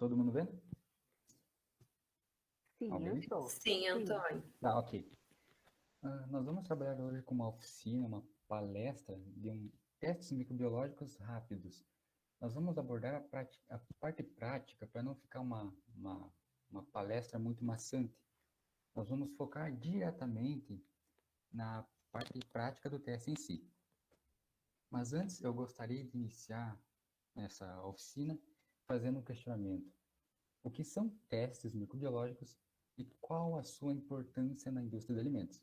todo mundo vendo? Sim, eu estou. Sim, Antônio. Tá, ok. Nós vamos trabalhar hoje com uma oficina, uma palestra de testes microbiológicos rápidos. Nós vamos abordar a parte prática para não ficar uma palestra muito maçante. Nós vamos focar diretamente na parte prática do teste em si. Mas antes eu gostaria de iniciar essa oficina fazendo um questionamento. O que são testes microbiológicos e qual a sua importância na indústria de alimentos?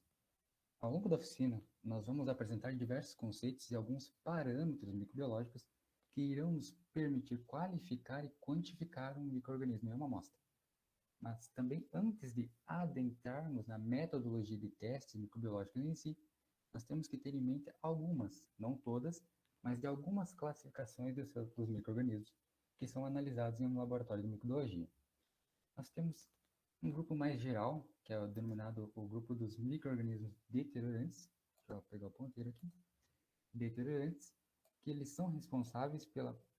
Ao longo da oficina, nós vamos apresentar diversos conceitos e alguns parâmetros microbiológicos que irão nos permitir qualificar e quantificar um micro-organismo em uma amostra. Mas também, antes de adentrarmos na metodologia de testes microbiológicos em si, nós temos que ter em mente algumas, não todas, mas de algumas classificações dos micro-organismos que são analisados em um laboratório de microbiologia. Nós temos um grupo mais geral, que é o denominado o grupo dos micro-organismos deteriorantes. Deixa eu pegar o ponteiro aqui. Deteriorantes, que eles são responsáveis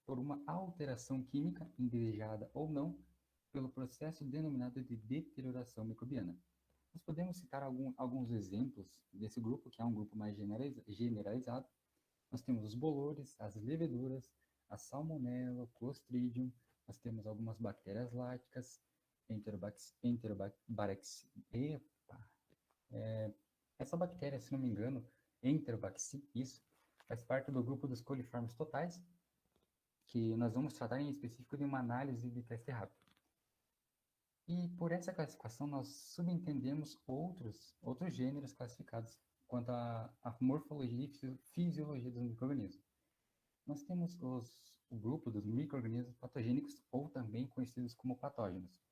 por uma alteração química, indesejada ou não, pelo processo denominado de deterioração microbiana. Nós podemos citar alguns exemplos desse grupo, que é um grupo mais generalizado. Nós temos os bolores, as leveduras, a salmonella, o clostridium, nós temos algumas bactérias lácticas, essa bactéria, se não me engano, Enterobacter, isso, faz parte do grupo dos coliformes totais, que nós vamos tratar em específico de uma análise de teste rápido. E por essa classificação nós subentendemos outros gêneros classificados quanto à morfologia e fisiologia dos micro-organismos. Nós temos o grupo dos micro-organismos patogênicos, ou também conhecidos como patógenos.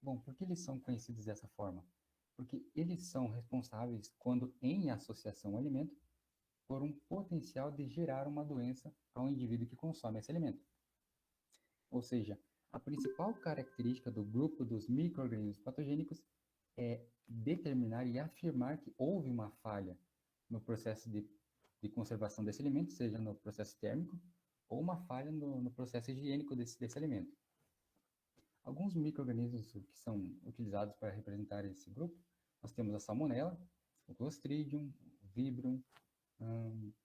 Bom, por que eles são conhecidos dessa forma? Porque eles são responsáveis, quando em associação ao alimento, por um potencial de gerar uma doença ao indivíduo que consome esse alimento. Ou seja, a principal característica do grupo dos micro-organismos patogênicos é determinar e afirmar que houve uma falha no processo de conservação desse alimento, seja no processo térmico, ou uma falha no processo higiênico desse alimento. Alguns micro-organismos que são utilizados para representar esse grupo, nós temos a salmonella, o clostridium, o vibrio,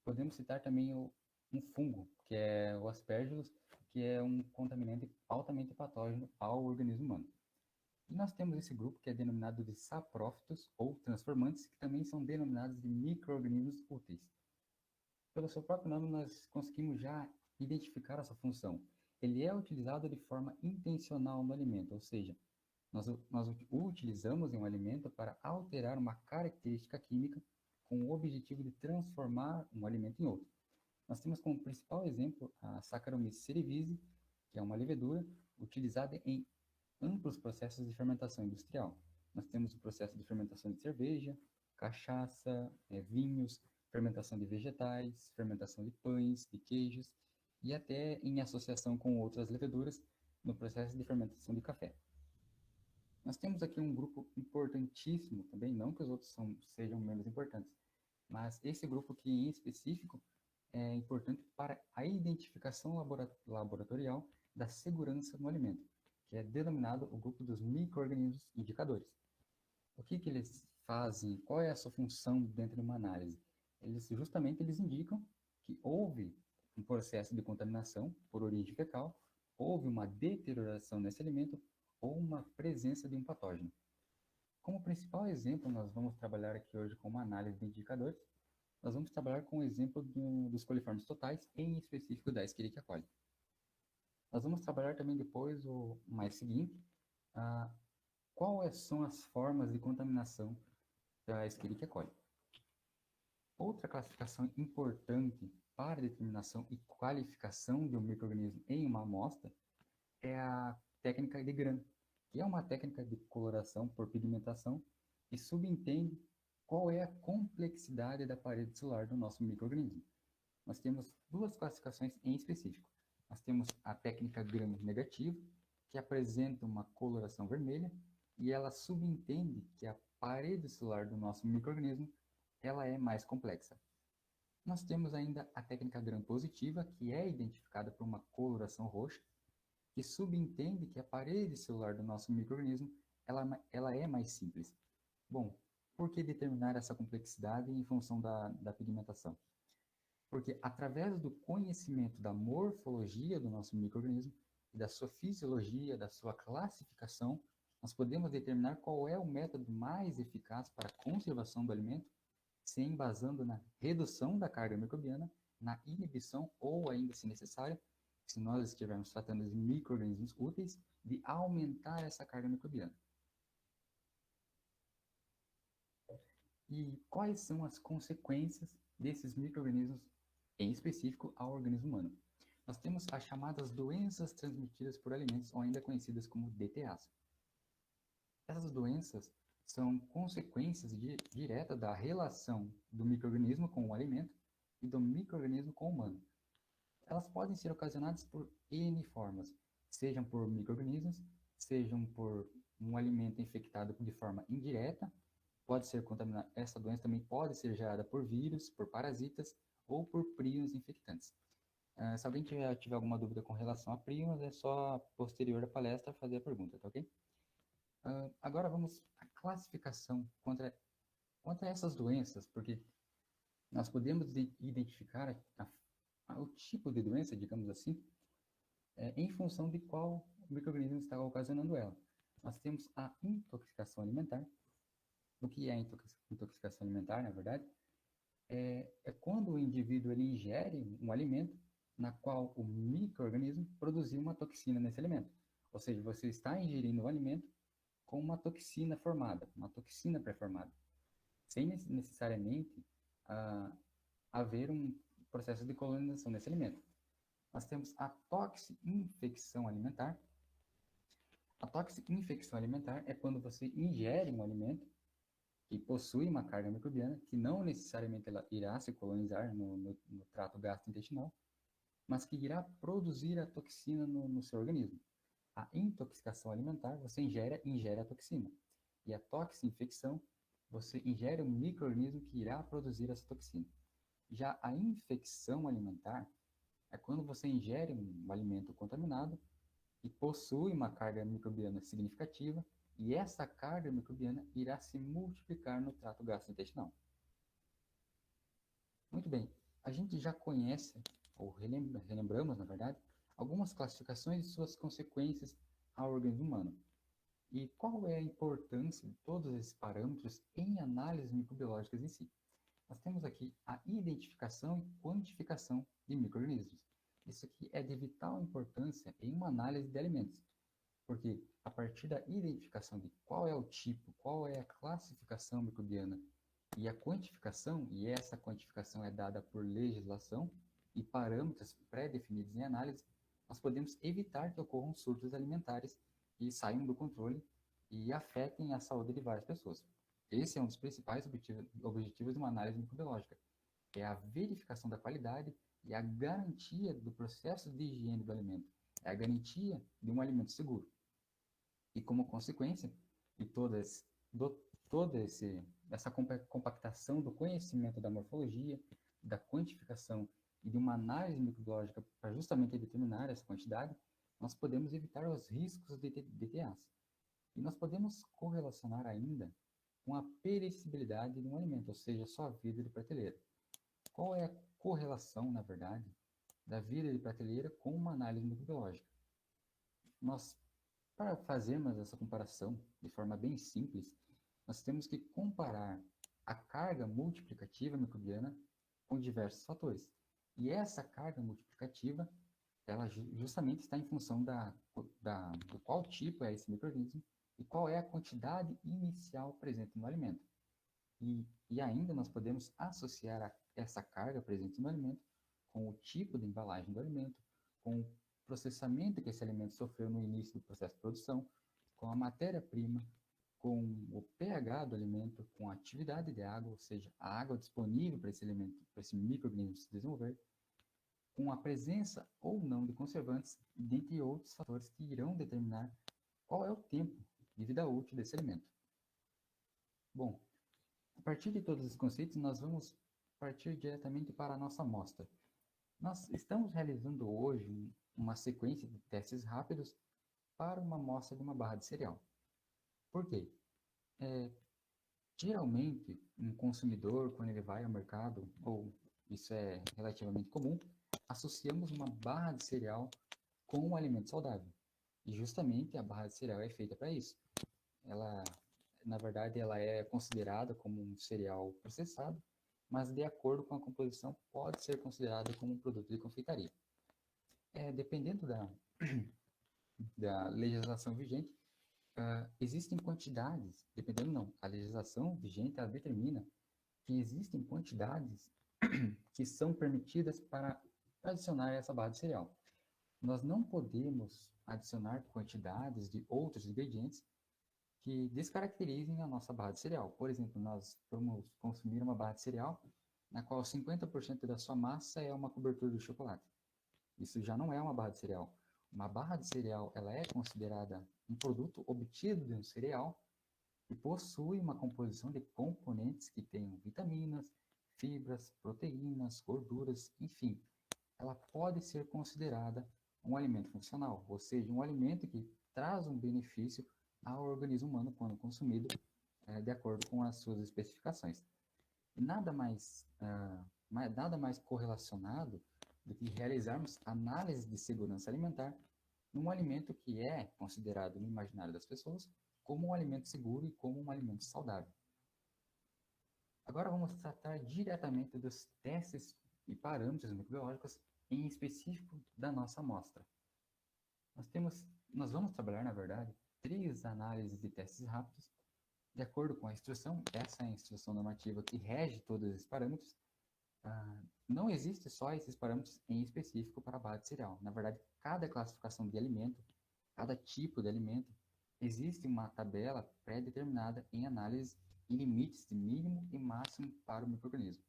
podemos citar também um fungo, que é o aspergillus, que é um contaminante altamente patógeno ao organismo humano. E nós temos esse grupo que é denominado de saprófitos ou transformantes, que também são denominados de micro-organismos úteis. Pelo seu próprio nome, nós conseguimos já identificar a sua função. Ele é utilizado de forma intencional no alimento, ou seja, nós o utilizamos em um alimento para alterar uma característica química com o objetivo de transformar um alimento em outro. Nós temos como principal exemplo a Saccharomyces cerevisiae, que é uma levedura utilizada em amplos processos de fermentação industrial. Nós temos o processo de fermentação de cerveja, cachaça, vinhos, fermentação de vegetais, fermentação de pães, de queijos, e até em associação com outras leveduras no processo de fermentação de café. Nós temos aqui um grupo importantíssimo também, não que os outros sejam menos importantes, mas esse grupo aqui em específico é importante para a identificação laboratorial da segurança no alimento, que é denominado o grupo dos micro-organismos indicadores. O que eles fazem? Qual é a sua função dentro de uma análise? Eles indicam que houve um processo de contaminação por origem fecal, houve uma deterioração nesse alimento ou uma presença de um patógeno. Como principal exemplo, nós vamos trabalhar aqui hoje com uma análise de indicadores. Nós vamos trabalhar com o exemplo dos coliformes totais, em específico da Escherichia coli. Nós vamos trabalhar também depois o mais seguinte, quais são as formas de contaminação da Escherichia coli. Outra classificação importante para determinação e qualificação de um micro-organismo em uma amostra é a técnica de Gram, que é uma técnica de coloração por pigmentação e subentende qual é a complexidade da parede celular do nosso micro-organismo. Nós temos duas classificações em específico. Nós temos a técnica Gram negativa, que apresenta uma coloração vermelha, e ela subentende que a parede celular do nosso micro-organismo ela é mais complexa. Nós temos ainda a técnica Gram positiva, que é identificada por uma coloração roxa, que subentende que a parede celular do nosso micro-organismo ela é mais simples. Bom, por que determinar essa complexidade em função da pigmentação? Porque através do conhecimento da morfologia do nosso micro-organismo e da sua fisiologia, da sua classificação, nós podemos determinar qual é o método mais eficaz para a conservação do alimento, se embasando na redução da carga microbiana, na inibição ou, ainda se necessário, se nós estivermos tratando de micro-organismos úteis, de aumentar essa carga microbiana. E quais são as consequências desses micro-organismos, em específico ao organismo humano? Nós temos as chamadas doenças transmitidas por alimentos, ou ainda conhecidas como DTAs. Essas doenças são consequências diretas da relação do micro-organismo com o alimento e do micro-organismo com o humano. Elas podem ser ocasionadas por N formas, sejam por micro-organismos, sejam por um alimento infectado de forma indireta, pode ser contaminada. Essa doença também pode ser gerada por vírus, por parasitas ou por prions infectantes. Se alguém tiver alguma dúvida com relação a prions, é só posterior à palestra fazer a pergunta, tá ok? Agora vamos à classificação contra essas doenças, porque nós podemos identificar o tipo de doença, digamos assim, em função de qual micro-organismo está ocasionando ela. Nós temos a intoxicação alimentar. O que é a intoxicação alimentar, na verdade? É quando o indivíduo ele ingere um alimento na qual o micro-organismo produziu uma toxina nesse alimento. Ou seja, você está ingerindo um alimento com uma toxina formada, uma toxina pré-formada, sem necessariamente haver um processo de colonização nesse alimento. Nós temos a toxinfecção alimentar. A toxinfecção alimentar é quando você ingere um alimento que possui uma carga microbiana, que não necessariamente ela irá se colonizar no trato gastrointestinal, mas que irá produzir a toxina no seu organismo. A intoxicação alimentar, você ingere a toxina. E a toxinfecção, você ingere um micro-organismo que irá produzir essa toxina. Já a infecção alimentar é quando você ingere um alimento contaminado e possui uma carga microbiana significativa, e essa carga microbiana irá se multiplicar no trato gastrointestinal. Muito bem, a gente já conhece, ou relembramos, na verdade, algumas classificações e suas consequências ao organismo humano. E qual é a importância de todos esses parâmetros em análises microbiológicas em si? Nós temos aqui a identificação e quantificação de micro-organismos. Isso aqui é de vital importância em uma análise de alimentos, porque a partir da identificação de qual é o tipo, qual é a classificação microbiana e a quantificação, e essa quantificação é dada por legislação e parâmetros pré-definidos em análise, nós podemos evitar que ocorram surtos alimentares que saiam do controle e afetem a saúde de várias pessoas. Esse é um dos principais objetivos de uma análise microbiológica, é a verificação da qualidade e a garantia do processo de higiene do alimento, é a garantia de um alimento seguro. E como consequência de toda essa compactação do conhecimento da morfologia, da quantificação e de uma análise microbiológica para justamente determinar essa quantidade, nós podemos evitar os riscos de DTAs. E nós podemos correlacionar ainda com a perecibilidade de um alimento, ou seja, sua vida de prateleira. Qual é a correlação, na verdade, da vida de prateleira com uma análise microbiológica? Para fazermos essa comparação de forma bem simples, nós temos que comparar a carga multiplicativa microbiana com diversos fatores. E essa carga multiplicativa, ela justamente está em função do qual tipo é esse micro-organismo e qual é a quantidade inicial presente no alimento. E ainda nós podemos associar essa carga presente no alimento com o tipo de embalagem do alimento, com o processamento que esse alimento sofreu no início do processo de produção, com a matéria-prima, com o pH do alimento, com a atividade de água, ou seja, a água disponível para esse alimento, para esse micro-organismo se desenvolver, com a presença ou não de conservantes, dentre outros fatores que irão determinar qual é o tempo de vida útil desse alimento. Bom, a partir de todos esses conceitos, nós vamos partir diretamente para a nossa amostra. Nós estamos realizando hoje uma sequência de testes rápidos para uma amostra de uma barra de cereal. Por quê? Geralmente, um consumidor, quando ele vai ao mercado, ou isso é relativamente comum, associamos uma barra de cereal com um alimento saudável. E justamente a barra de cereal é feita para isso. Ela, na verdade, ela é considerada como um cereal processado, mas de acordo com a composição pode ser considerada como um produto de confeitaria. Dependendo da legislação vigente, existem quantidades, dependendo não, a legislação vigente ela determina que existem quantidades que são permitidas para adicionar essa barra de cereal. Nós não podemos adicionar quantidades de outros ingredientes que descaracterizem a nossa barra de cereal. Por exemplo, nós vamos consumir uma barra de cereal na qual 50% da sua massa é uma cobertura de chocolate. Isso já não é uma barra de cereal. Uma barra de cereal ela é considerada um produto obtido de um cereal e possui uma composição de componentes que tenham vitaminas, fibras, proteínas, gorduras, enfim. Ela pode ser considerada um alimento funcional, ou seja, um alimento que traz um benefício ao organismo humano quando consumido de acordo com as suas especificações. Nada mais correlacionado do que realizarmos análise de segurança alimentar num alimento que é considerado no imaginário das pessoas como um alimento seguro e como um alimento saudável. Agora vamos tratar diretamente dos testes e parâmetros microbiológicos em específico da nossa amostra. Nós vamos trabalhar, na verdade, 3 análises de testes rápidos, de acordo com a instrução, essa é a instrução normativa que rege todos esses parâmetros. Não existe só esses parâmetros em específico para a barra de cereal. Na verdade, cada classificação de alimento, cada tipo de alimento, existe uma tabela pré-determinada em análise e limites de mínimo e máximo para o micro-organismo.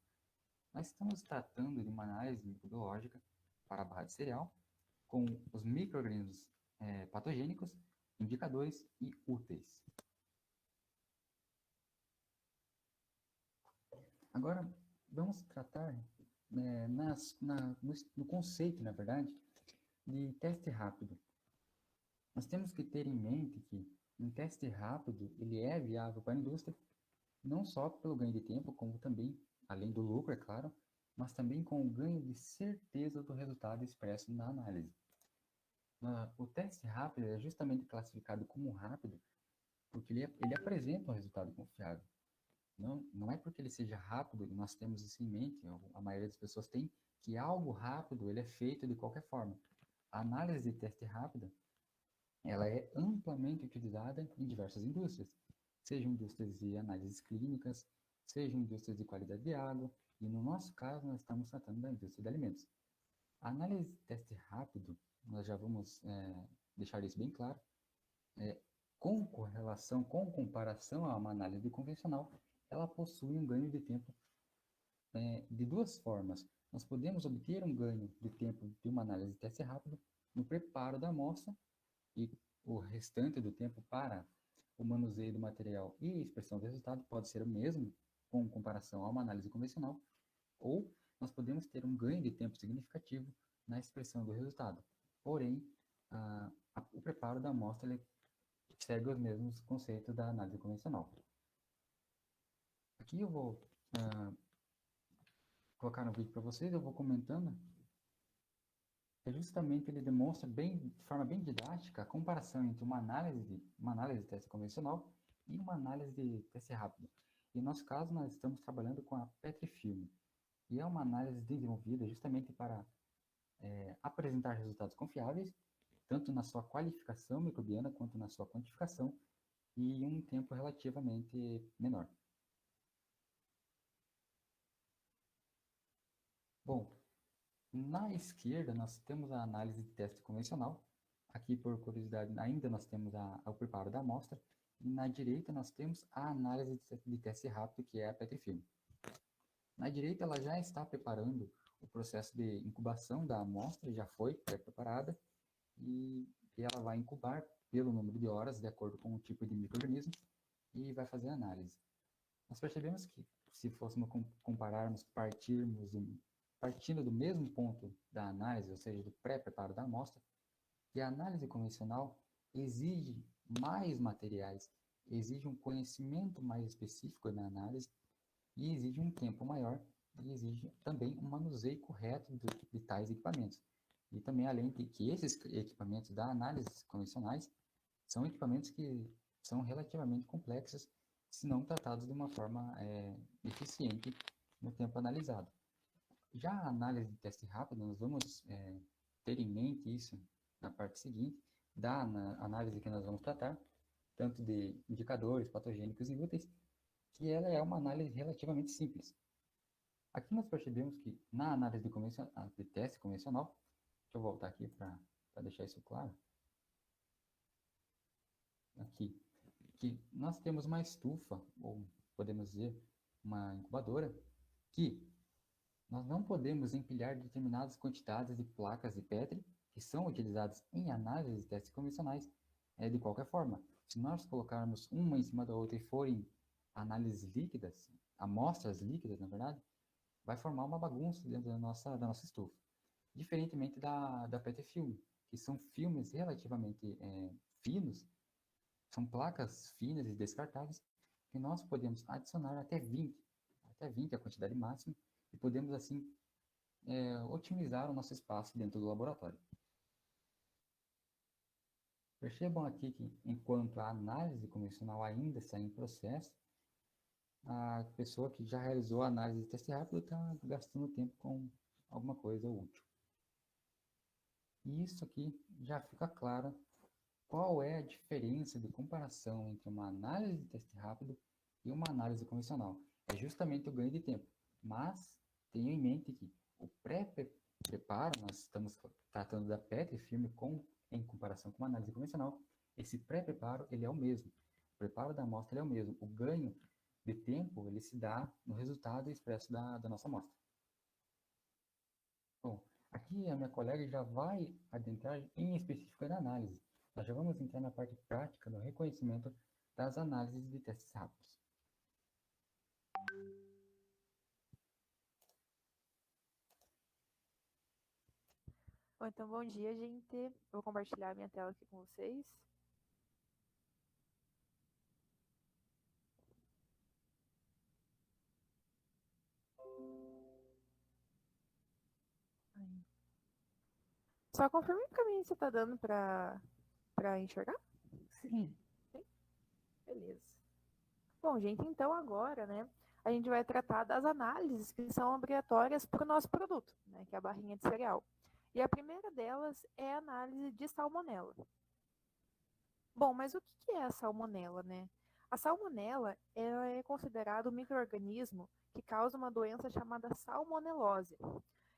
Nós estamos tratando de uma análise microbiológica para a barra de cereal, com os micro-organismos patogênicos, indicadores e úteis. Agora, vamos tratar no conceito, na verdade, de teste rápido. Nós temos que ter em mente que um teste rápido ele é viável para a indústria, não só pelo ganho de tempo, como também, além do lucro, é claro, mas também com o ganho de certeza do resultado expresso na análise. O teste rápido é justamente classificado como rápido porque ele apresenta um resultado confiável. Não é porque ele seja rápido, e nós temos isso em mente, a maioria das pessoas tem, que algo rápido ele é feito de qualquer forma. A análise de teste rápida ela é amplamente utilizada em diversas indústrias, sejam indústrias de análises clínicas, sejam indústrias de qualidade de água, e no nosso caso nós estamos tratando da indústria de alimentos. A análise de teste rápido, nós já vamos deixar isso bem claro, com comparação a uma análise convencional, ela possui um ganho de tempo de 2 formas. Nós podemos obter um ganho de tempo de uma análise de teste rápido no preparo da amostra e o restante do tempo para o manuseio do material e expressão do resultado pode ser o mesmo com comparação a uma análise convencional, ou nós podemos ter um ganho de tempo significativo na expressão do resultado. Porém, o preparo da amostra ele segue os mesmos conceitos da análise convencional. Aqui eu vou colocar no vídeo para vocês, eu vou comentando. Justamente ele demonstra de forma bem didática a comparação entre uma análise de teste convencional e uma análise de teste rápido. E no nosso caso, nós estamos trabalhando com a Petrifilm. E é uma análise desenvolvida justamente para apresentar resultados confiáveis, tanto na sua qualificação microbiana quanto na sua quantificação, e em um tempo relativamente menor. Bom, na esquerda nós temos a análise de teste convencional. Aqui, por curiosidade, ainda nós temos o preparo da amostra. E na direita nós temos a análise de teste rápido, que é a Petrifilm. Na direita ela já está preparando o processo de incubação da amostra, já foi pré-preparada, e ela vai incubar pelo número de horas, de acordo com o tipo de micro-organismo, e vai fazer a análise. Nós percebemos que, se fôssemos compararmos, partirmos partindo do mesmo ponto da análise, ou seja, do pré-preparo da amostra, que a análise convencional exige mais materiais, exige um conhecimento mais específico da análise e exige um tempo maior e exige também um manuseio correto de tais equipamentos. E também, além de que esses equipamentos da análise convencionais são equipamentos que são relativamente complexos, se não tratados de uma forma eficiente no tempo analisado. Já a análise de teste rápido, nós vamos ter em mente isso na parte seguinte, da análise que nós vamos tratar, tanto de indicadores patogênicos e úteis, que ela é uma análise relativamente simples. Aqui nós percebemos que na análise de teste convencional, deixa eu voltar aqui para deixar isso claro, aqui, que nós temos uma estufa, ou podemos dizer, uma incubadora, que nós não podemos empilhar determinadas quantidades de placas de Petri que são utilizadas em análises de testes convencionais de qualquer forma. Se nós colocarmos uma em cima da outra e forem análises líquidas, amostras líquidas, na verdade, vai formar uma bagunça dentro da nossa estufa. Diferentemente da Petri Film, que são filmes relativamente finos, são placas finas e descartáveis, que nós podemos adicionar até 20 a quantidade máxima, e podemos, assim, otimizar o nosso espaço dentro do laboratório. Percebam aqui que, enquanto a análise convencional ainda está em processo, a pessoa que já realizou a análise de teste rápido está gastando tempo com alguma coisa útil. E isso aqui já fica claro qual é a diferença de comparação entre uma análise de teste rápido e uma análise convencional. É justamente o ganho de tempo. Mas tenha em mente que o pré-preparo, nós estamos tratando da Petri Film em comparação com uma análise convencional, esse pré-preparo ele é o mesmo. O preparo da amostra é o mesmo. O ganho de tempo ele se dá no resultado expresso da nossa amostra. Bom, aqui a minha colega já vai adentrar em específico na análise. Nós já vamos entrar na parte prática do reconhecimento das análises de testes rápidos. Bom, então, bom dia, gente. Eu vou compartilhar minha tela aqui com vocês. Aí. Só confirme o caminho que você está dando para enxergar? Sim. Sim? Beleza. Bom, gente, então agora, né, a gente vai tratar das análises que são obrigatórias para o nosso produto, né, que é a barrinha de cereal. E a primeira delas é a análise de salmonela. Bom, mas o que é a salmonela, né? A salmonela ela é considerado um micro-organismo que causa uma doença chamada salmonelose.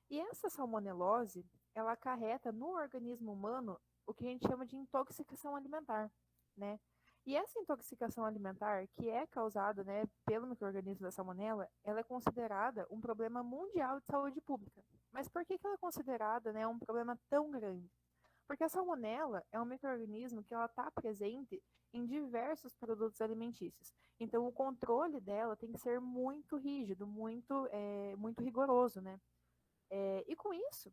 E essa salmonelose, ela acarreta no organismo humano o que a gente chama de intoxicação alimentar, né? E essa intoxicação alimentar, que é causada, né, pelo micro-organismo da salmonela, ela é considerada um problema mundial de saúde pública. Mas por que ela é considerada, né, um problema tão grande? Porque a salmonela é um micro-organismo que ela está presente em diversos produtos alimentícios. Então, o controle dela tem que ser muito rígido, muito rigoroso, né? E com isso,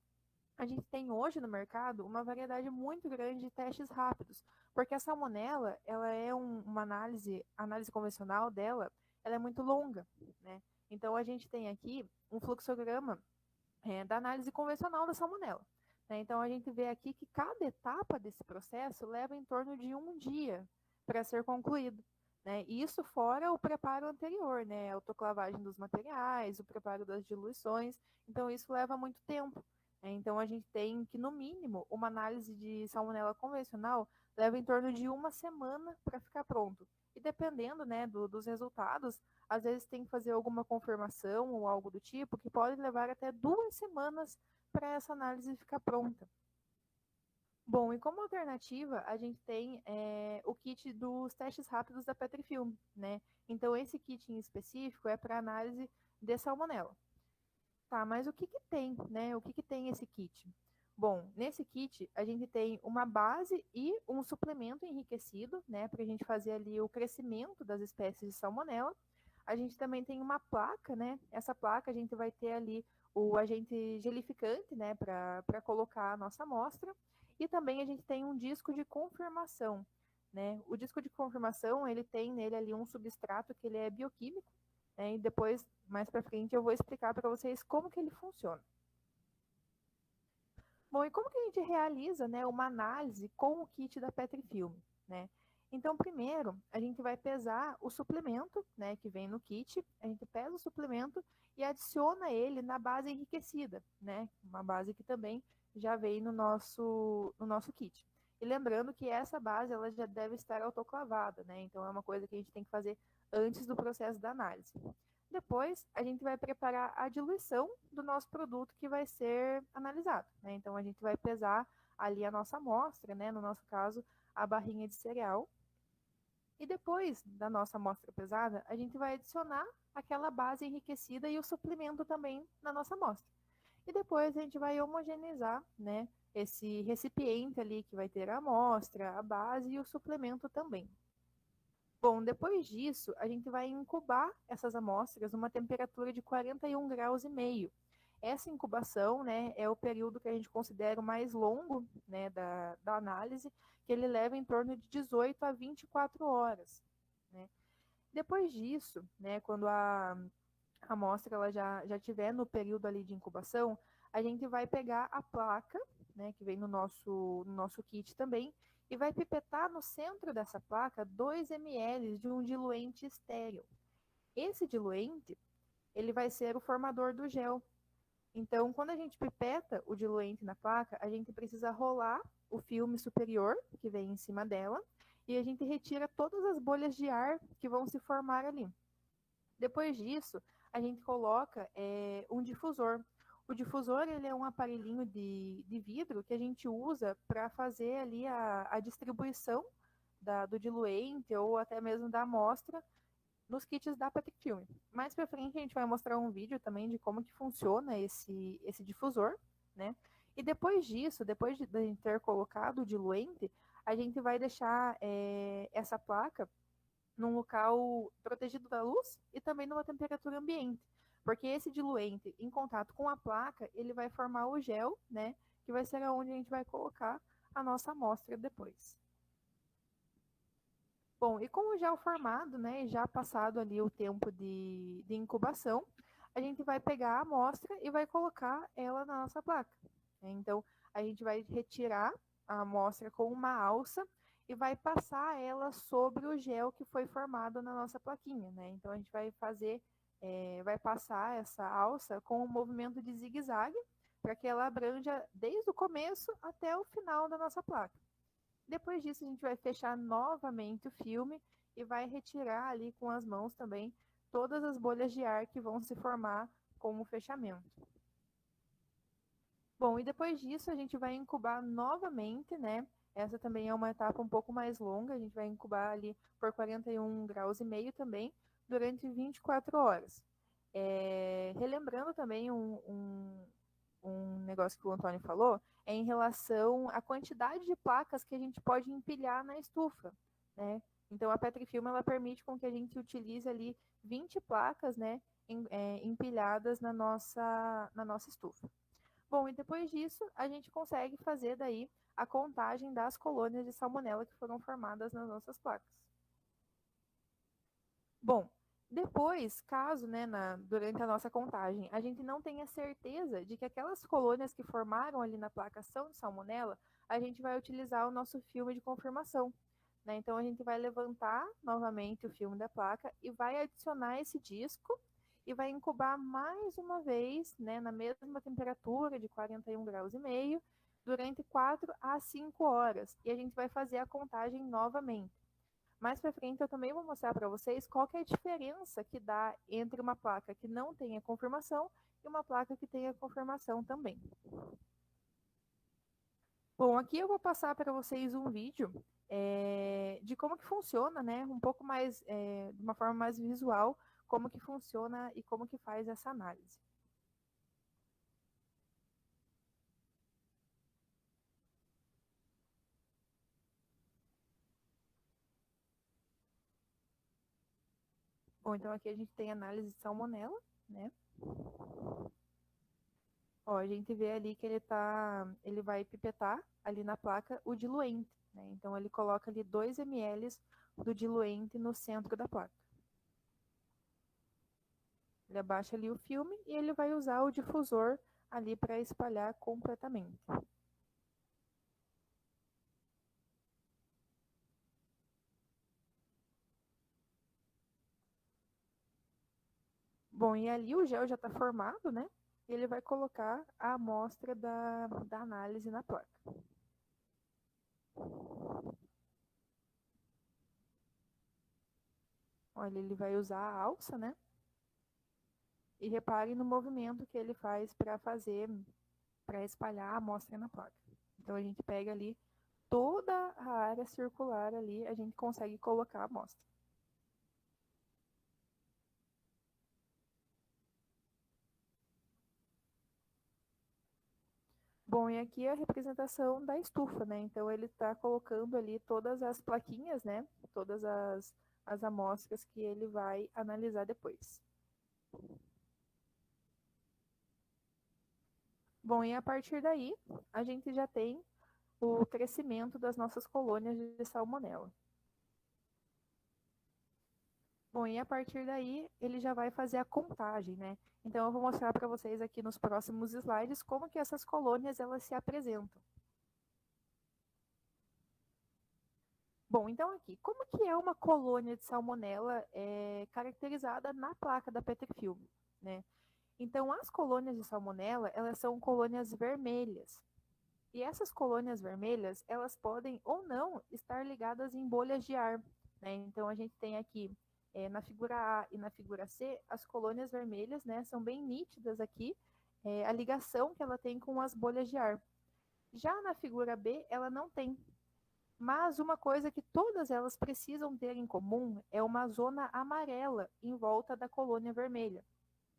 a gente tem hoje no mercado uma variedade muito grande de testes rápidos, porque a salmonela, ela é uma análise convencional dela, ela é muito longa, né? Então, a gente tem aqui um fluxograma da análise convencional da salmonela. Né? Então, a gente vê aqui que cada etapa desse processo leva em torno de um dia para ser concluído. Né? Isso fora o preparo anterior, né? A autoclavagem dos materiais, o preparo das diluições. Então, isso leva muito tempo. Né? Então, a gente tem que, no mínimo, uma análise de salmonela convencional leva em torno de uma semana para ficar pronto. E dependendo, né, dos resultados, às vezes tem que fazer alguma confirmação ou algo do tipo, que pode levar até 2 semanas para essa análise ficar pronta. Bom, e como alternativa, a gente tem o kit dos testes rápidos da Petrifilm, né? Então, esse kit em específico é para análise de salmonela. Tá, mas o que tem, né? O que tem esse kit? Bom, nesse kit a gente tem uma base e um suplemento enriquecido, né, para a gente fazer ali o crescimento das espécies de salmonela. A gente também tem uma placa, né? Essa placa a gente vai ter ali o agente gelificante, né, para colocar a nossa amostra, e também a gente tem um disco de confirmação, né? O disco de confirmação, ele tem nele ali um substrato que ele é bioquímico, né, e depois, mais para frente, eu vou explicar para vocês como que ele funciona. Bom, e como que a gente realiza, né, uma análise com o kit da Petrifilm, né? Então, primeiro, a gente vai pesar o suplemento, né, que vem no kit. A gente pesa o suplemento e adiciona ele na base enriquecida, né? Uma base que também já vem no nosso kit. E lembrando que essa base ela já deve estar autoclavada, né? Então é uma coisa que a gente tem que fazer antes do processo da análise. Depois, a gente vai preparar a diluição do nosso produto que vai ser analisado, né? Então, a gente vai pesar ali a nossa amostra, né? No nosso caso, a barrinha de cereal. E depois da nossa amostra pesada, a gente vai adicionar aquela base enriquecida e o suplemento também na nossa amostra. E depois a gente vai homogeneizar, né? Esse recipiente ali que vai ter a amostra, a base e o suplemento também. Bom, depois disso, a gente vai incubar essas amostras numa temperatura de 41 graus e meio. Essa incubação, né, é o período que a gente considera o mais longo, né, da análise, que ele leva em torno de 18 a 24 horas, né. Depois disso, né, quando a amostra ela já estiver no período ali de incubação, a gente vai pegar a placa, né, que vem no nosso kit também, e vai pipetar no centro dessa placa 2 ml de um diluente estéril. Esse diluente, ele vai ser o formador do gel. Então, quando a gente pipeta o diluente na placa, a gente precisa rolar o filme superior, que vem em cima dela, e a gente retira todas as bolhas de ar que vão se formar ali. Depois disso, a gente coloca um difusor. O difusor ele é um aparelhinho de vidro que a gente usa para fazer ali a distribuição do diluente ou até mesmo da amostra nos kits da Petrifilm. Mais para frente a gente vai mostrar um vídeo também de como que funciona esse difusor, né? E depois disso, depois de gente ter colocado o diluente, a gente vai deixar essa placa num local protegido da luz e também numa temperatura ambiente, porque esse diluente em contato com a placa, ele vai formar o gel, né, que vai ser onde a gente vai colocar a nossa amostra depois. Bom, e com o gel formado, né, e já passado ali o tempo de incubação, a gente vai pegar a amostra e vai colocar ela na nossa placa, né? Então, a gente vai retirar a amostra com uma alça e vai passar ela sobre o gel que foi formado na nossa plaquinha, né? Então, a gente vai vai passar essa alça com um movimento de zigue-zague para que ela abranja desde o começo até o final da nossa placa. Depois disso, a gente vai fechar novamente o filme e vai retirar ali com as mãos também todas as bolhas de ar que vão se formar com o fechamento. Bom, e depois disso a gente vai incubar novamente, né? Essa também é uma etapa um pouco mais longa, a gente vai incubar ali por 41 graus e meio também, durante 24 horas. Relembrando também um negócio que o Antônio falou, é em relação à quantidade de placas que a gente pode empilhar na estufa, né? Então, a Petrifilm, ela permite com que a gente utilize ali 20 placas, né, empilhadas na nossa estufa. Bom, e depois disso, a gente consegue fazer daí a contagem das colônias de salmonela que foram formadas nas nossas placas. Bom, depois, caso, né, durante a nossa contagem, a gente não tenha certeza de que aquelas colônias que formaram ali na placa são de salmonela, a gente vai utilizar o nosso filme de confirmação, né? Então, a gente vai levantar novamente o filme da placa e vai adicionar esse disco e vai incubar mais uma vez, né, na mesma temperatura de 41 graus e meio, durante 4 a 5 horas. E a gente vai fazer a contagem novamente. Mais para frente eu também vou mostrar para vocês qual que é a diferença que dá entre uma placa que não tenha confirmação e uma placa que tenha confirmação também. Bom, aqui eu vou passar para vocês um vídeo de como que funciona, né, um pouco mais, de uma forma mais visual, como que funciona e como que faz essa análise. Bom, então aqui a gente tem análise de salmonela, né? Ó, a gente vê ali que ele vai pipetar ali na placa o diluente, né? Então ele coloca ali 2 ml do diluente no centro da placa. Ele abaixa ali o filme e ele vai usar o difusor ali para espalhar completamente. Bom, e ali o gel já está formado, né? E ele vai colocar a amostra da análise na placa. Olha, ele vai usar a alça, né? E reparem no movimento que ele faz para espalhar a amostra na placa. Então a gente pega ali toda a área circular ali, a gente consegue colocar a amostra. Bom, e aqui é a representação da estufa, né? Então ele está colocando ali todas as plaquinhas, né? Todas as amostras que ele vai analisar depois. Bom, e a partir daí, a gente já tem o crescimento das nossas colônias de salmonela. Bom, e a partir daí, ele já vai fazer a contagem, né? Então, eu vou mostrar para vocês aqui nos próximos slides como que essas colônias, elas se apresentam. Bom, então aqui, como que é uma colônia de salmonela caracterizada na placa da Petrifilm, né? Então, as colônias de salmonela, elas são colônias vermelhas. E essas colônias vermelhas, elas podem ou não estar ligadas em bolhas de ar, né? Então, a gente tem aqui na figura A e na figura C, as colônias vermelhas, né? São bem nítidas aqui, a ligação que ela tem com as bolhas de ar. Já na figura B, ela não tem. Mas uma coisa que todas elas precisam ter em comum é uma zona amarela em volta da colônia vermelha,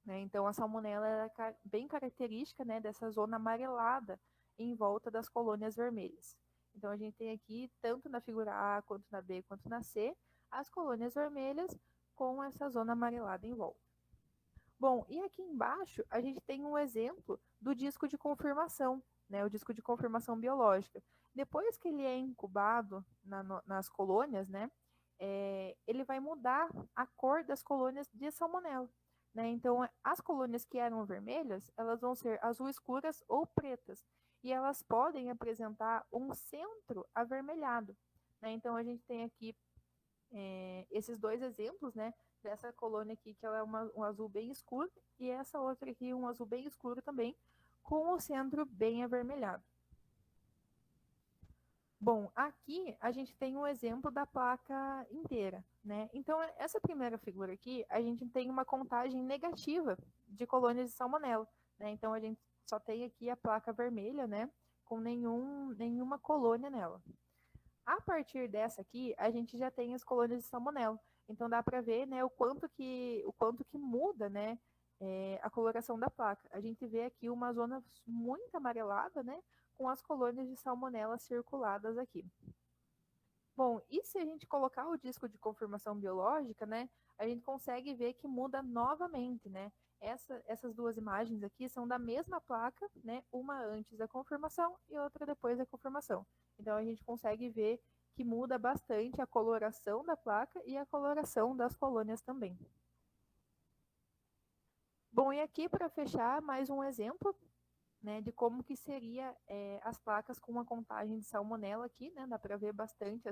né? Então, a salmonela é bem característica, né, dessa zona amarelada em volta das colônias vermelhas. Então, a gente tem aqui, tanto na figura A, quanto na B, quanto na C, as colônias vermelhas com essa zona amarelada em volta. Bom, e aqui embaixo a gente tem um exemplo do disco de confirmação, né, o disco de confirmação biológica. Depois que ele é incubado nas colônias, né, ele vai mudar a cor das colônias de salmonela. Né? Então, as colônias que eram vermelhas, elas vão ser azul escuras ou pretas. E elas podem apresentar um centro avermelhado. Né? Então, a gente tem aqui esses dois exemplos, né? Dessa colônia aqui, que ela é um azul bem escuro, e essa outra aqui, um azul bem escuro também, com o centro bem avermelhado. Bom, aqui a gente tem um exemplo da placa inteira, né? Então, essa primeira figura aqui, a gente tem uma contagem negativa de colônias de salmonela, né? Então, a gente só tem aqui a placa vermelha, né? Com nenhuma colônia nela. A partir dessa aqui, a gente já tem as colônias de salmonela. Então, dá para ver, né, o quanto que muda, né, a coloração da placa. A gente vê aqui uma zona muito amarelada, né, com as colônias de salmonela circuladas aqui. Bom, e se a gente colocar o disco de confirmação biológica, né, a gente consegue ver que muda novamente, né? Essas duas imagens aqui são da mesma placa, né? Uma antes da confirmação e outra depois da confirmação. Então a gente consegue ver que muda bastante a coloração da placa e a coloração das colônias também. Bom, e aqui para fechar mais um exemplo, né, de como que seria as placas com uma contagem de salmonela aqui, né, dá para ver bastante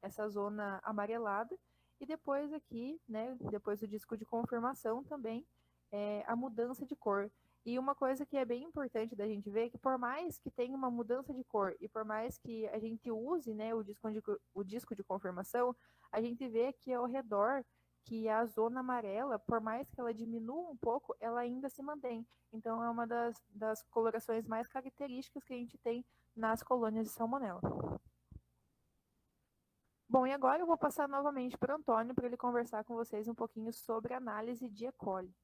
essa zona amarelada, e depois aqui, né, depois do disco de confirmação também, a mudança de cor. E uma coisa que é bem importante da gente ver é que por mais que tenha uma mudança de cor e por mais que a gente use, né, o disco de confirmação, a gente vê que ao redor que a zona amarela, por mais que ela diminua um pouco, ela ainda se mantém. Então, é uma das colorações mais características que a gente tem nas colônias de salmonela. Bom, e agora eu vou passar novamente para o Antônio para ele conversar com vocês um pouquinho sobre análise de E. coli.